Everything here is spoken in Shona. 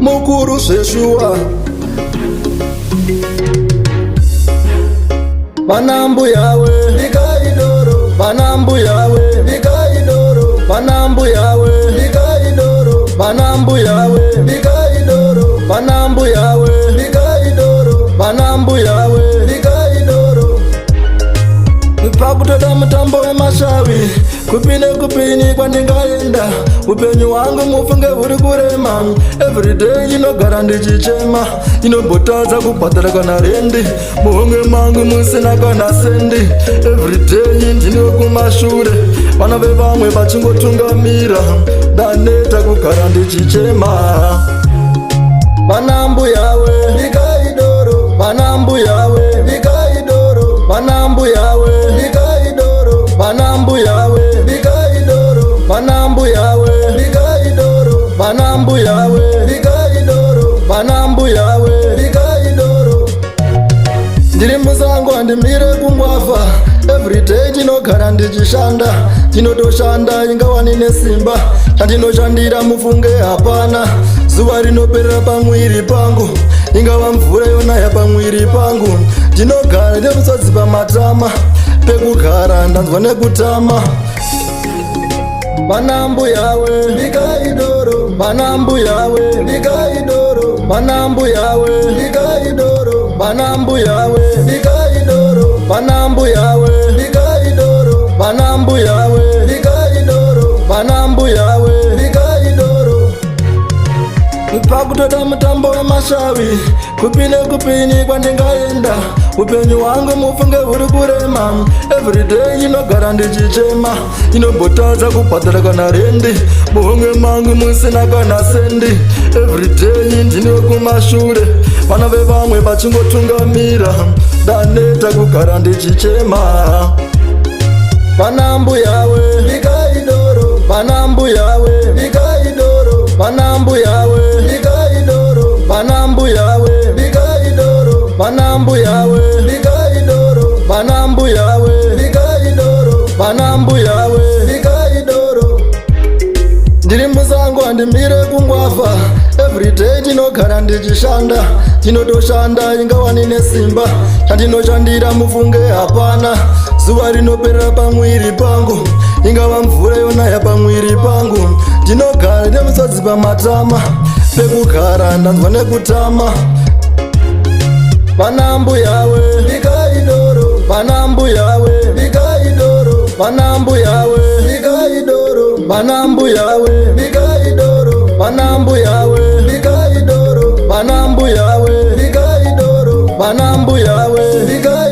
mukuru zveshuwa. Banambu yawe ndikaidoro, banambu yawe ndikaidoro, banambu yawe ndikaidoro, banambu yawe ndikaidoro, banambu yawe ndikaidoro, banambu yawe ndikaidoro. Pakutoda mutambo wemashavi kupine kupini kwandingaenda, upenyu wangu mufunge huri kurema. Everyday inogara ndichichema, inombotadza kubhadhara kana rendi, muhonge mangu musina kana sendi. Everyday ndine kumashure, vana vevamwe vachingotungamira, ndaneta kugara ndichichema. Banambu yawe ndikaidoro, banambu yawe ndikaidoro, banambu yawe ndikaidoro, banambu yawe ndikaidoro, banambu yawe ndikaidoro, banambu yawe ndikaidoro, banambu yawe ndikaidoro. Ndiri musango handimire kumwafa, everyday ndinogara ndichishanda, ndinotoshanda ingawani nesimba, chandinoshandira mufunge hapana. Zuva rinoperera pamwiri pangu, ingava mvura yonaya pamwiri pangu, ndinogara nemusodzi pamatama, pekugara ndanzwa nekutama. Banambu yawe ndikaidoro, banambu yawe ndikaidoro, banambu yawe ndikaidoro, banambu yawe ndikaidoro, banambu yawe ndikaidoro, banambu yawe ndikaidoro, banambu yawe ndikaidoro. Pakutoda mutambo wemashavi kupine kupini kwandingaenda, upenyu wangu mufunge huri kurema. Everyday inogara ndichichema, inombotadza kubhadhara kana rendi, muhonge mangu musina kana sendi. Everyday ndine kumashure, vana vevamwe vachingotungamira, ndaneta kugara ndichichema. Banambu yawe ndikaidoro, banambu yawe ndikaidoro, banambu yawe ndikaidoro, banambu yawe ndikaidoro, banambu yawe ndikaidoro, banambu yawe ndikaidoro, banambu yawe ndikaidoro. Ndiri musango handimire kungwafa, everyday ndinogara ndichishanda, ndinotoshanda ingawani nesimba, chandinoshandira mufunge hapana. Zuva rinoperera pamwiri pangu, ingava mvura yonaya pamwiri pangu, ndinogara nemusodzi pamatama, pekugara ndanzwa nekutama. Banambu yawe ndikaidoro, banambu yawe ndikaidoro, banambu yawe ndikaidoro, banambu yawe ndikaidoro, banambu yawe ndikaidoro, banambu yawe ndikaidoro, banambu yawe ndikaidoro.